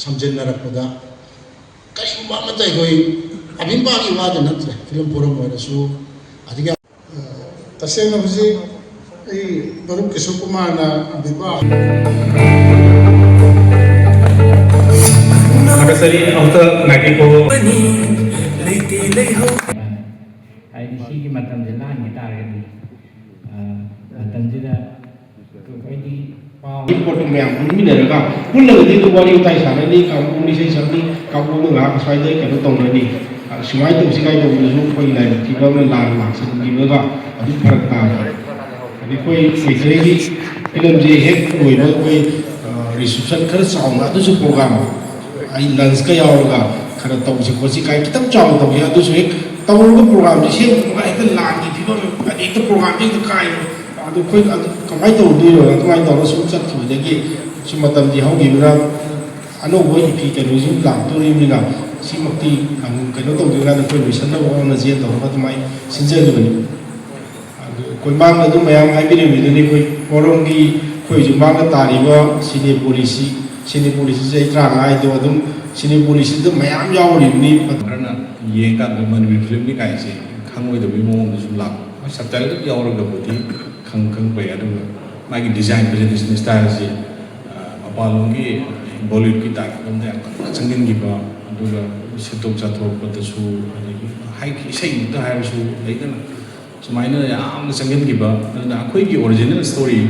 samjinnarakpada karigumba amata ikoi abhimpagi wada natre film forum oirasu adiga tasena huji ai baru Kishore Kumar na abhimpag Akasari auto nagi ko ai isi ki matam jalan kita lagi matam juga ini pau important me am mi ne ga kun le di ko wari utai sa ni ka ko ni sei sa ni ka ko mo ga sai dai ka tong ni simai tu sikai do ni lu ko lai ki ba me la ma sa ni me ga adi farak ta adi koi sei sei gi film je hek koi ba koi reception khar sa ma tu su program ai lunch ka yaw ga khara tong si ko si kai kitam chaw to ya tu su hek tong ko program ji se ga ek la ni thi ba adi to program ji to kai adu koi kamai to di ro kamai to ro su chat ki de gi si matam di hau gi bra ano bo i pi ka ro ju la to ri mi la si makti ang ka no to gi ga na koi mission na wa na je to ba to mai sin je ni adu koi mang na du mayam hai bi ni koi forum gi koi ju mang na ta ri ba sini policy je tra ngai do dum sini policy du mayam yaw ri ni karena ye ka de man bi film ni kai se khangoi do bi mo mo su la subtitle du yaw ro ga bodi khang pe adu magi design presentation style se apalongi bollywood ki ta dum da changin gi ba adu ga setok chathok pa su hai ki sei da hai su dei da sumaina yam changin gi ba na khoi gi original story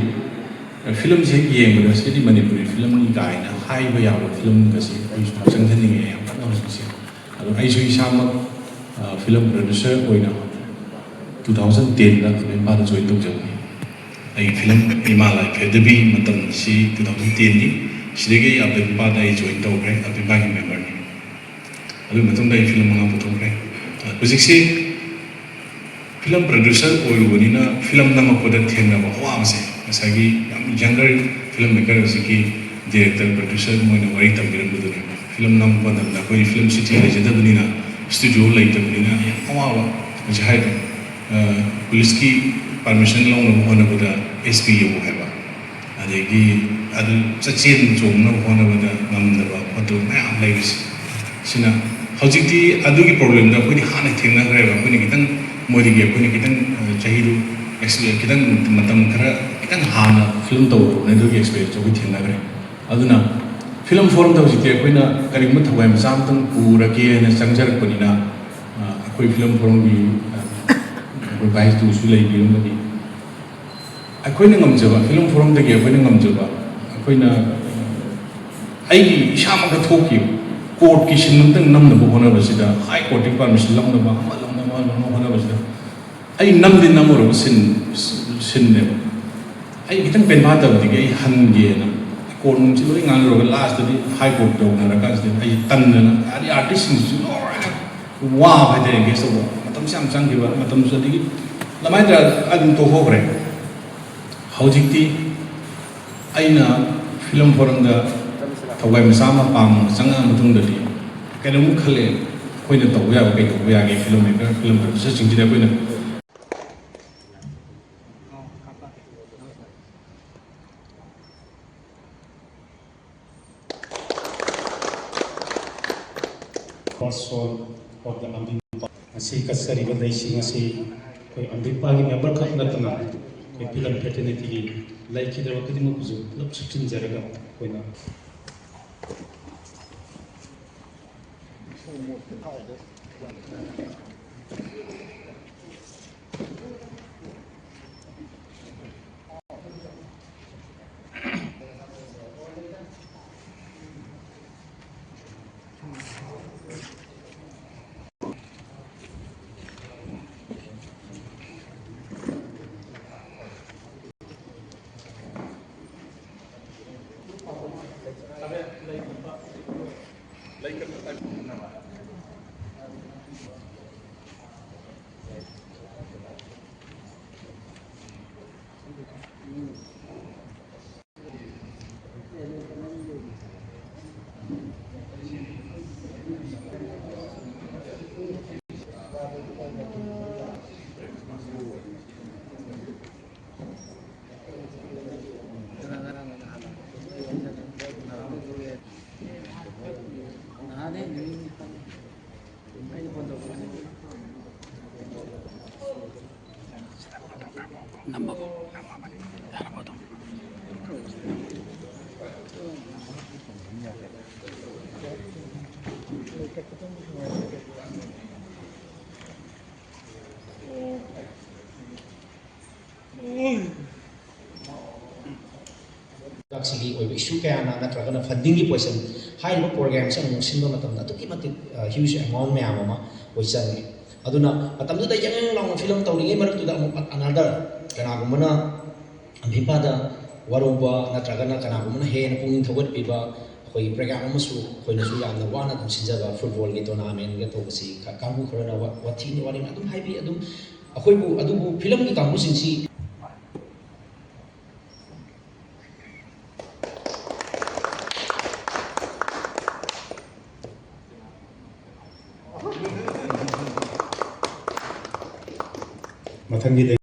film je gi yeng ba se di manipuri film ni kai na hai ba ya film ga se ai su changin ni ya na se adu ai su isam film producer oina 2010 da me ba da join tok jau ai film Himalaya Academy matam si 2010 ni sidege abe ba da join tok re abe ba gi member ni abe matam da film ma puthong re project si film producer oil woni na film na ma koda thengna ba wa ma se asagi younger filmmaker ki director producer mo na wari tam biram du film nam pa na ko film city le jada bani na studio lai tam bani na awa wa jahai police ki permission long no hona boda SPO hai ba adegi adu sachin chom na hona boda nam da ba photo ma am lai sina hojik ti adu ki problem da ko ni hana thengna gre ba ko ni kitang modi ge ko ni kitang chahidu experience kitang matam khara kitang hana film to ne do experience ko thengna gre aduna film forum da hojik te ko na kari ma thawai ma sam tang pura ke na sangjar ko ni na ko film forum gi ko bai tu su lai gi ma ni ai na ngam jaba film forum da ge ko na ngam jaba ko na ai gi shama ka thoki court ki shin tang nam na bo na ba sida high court ki permission lam na ba ma lam na ba sida ai nam din nam ro sin ne ai kitang pen ma da di ge han ge na court nung chi loi ngal ro ga last di high court do na ra ka sida ai tan na ari artist sin su wa ba de ge so matam sam sang gi ba matam so di lamai da adun to ho re hojik ti aina film forum da thawai masama pam sanga mutung da di kaino mu khale koina to ya ba kai to ya ge filmmaker film producer sing ji da koina Soul of the Ambimpa. Asi kasari ba dai sing asi koi Ambimpa gi member khap na tana koi film fraternity gi lai ki da wakati mo kuzu lab chitin jaraga koi na ꯁꯤꯒꯤ ꯑꯣꯏꯕ ꯏꯁꯨ ꯀꯌꯥꯅ ꯅꯠꯇ꯭ꯔꯒꯅ ꯐꯟꯗꯤꯡꯒꯤ poison ꯍꯥꯏꯔꯤꯕ ꯄ꯭ꯔꯣꯒ꯭ꯔꯥꯝꯁꯦ ꯑꯃꯨꯛ ꯁꯤꯟꯕ ꯃꯇꯝꯗ ꯑꯗꯨꯛꯀꯤ ꯃꯇꯤꯛ ꯍ꯭ꯌꯨꯖ ꯑꯦꯃꯥꯎꯟ ꯃꯌꯥꯝ ꯑꯃ ꯑꯣꯏ ꯆꯪꯉꯦ ꯑꯗꯨꯅ ꯃꯇꯝꯗꯨꯗ ꯌꯪ ꯌꯪ ꯂꯥꯎꯅ ꯐꯤꯂꯝ ꯇꯧꯔꯤꯉꯩ ꯃꯔꯛꯇꯨꯗ ꯑꯃꯨꯛ ꯑꯅꯥꯗꯔ ꯀꯅꯥꯒꯨꯝꯕꯅ ꯚꯤꯝꯄꯥꯗ ꯋꯥꯔꯧꯕ ꯅꯠꯇ꯭ꯔꯒꯅ ꯀꯅꯥꯒꯨꯝꯕꯅ ꯍꯦꯟꯅ ꯄꯨꯛꯅꯤꯡ ꯊꯧꯒꯠꯄꯤꯕ ꯑꯩꯈꯣꯏ ꯄ꯭ꯔꯣꯒ꯭ꯔꯥꯝ ꯑꯃꯁꯨ ꯑꯩꯈꯣꯏꯅꯁꯨ ꯌꯥꯝꯅ ꯋꯥꯅ ꯑꯗꯨꯝ ꯁꯤꯟꯖꯕ ꯐꯨꯠꯕꯣꯜꯒꯤ ꯇꯣꯔꯅꯥꯃꯦꯟꯒ ꯇꯧꯕꯁꯤ ꯀꯥꯡꯕꯨ ꯈꯔꯅ ꯋꯥꯊꯤꯅꯤ ꯋꯥꯔꯦꯝ ꯑꯗꯨꯝ ꯍꯥꯏꯕꯤ ꯑꯗꯨꯝ ꯑꯩꯈꯣꯏꯕꯨ ꯑꯗꯨꯕꯨ ꯐꯤꯂꯝꯒꯤ ꯀꯥꯡꯕꯨꯁꯤꯡꯁꯤ ꯃꯊꯪꯒꯤꯗ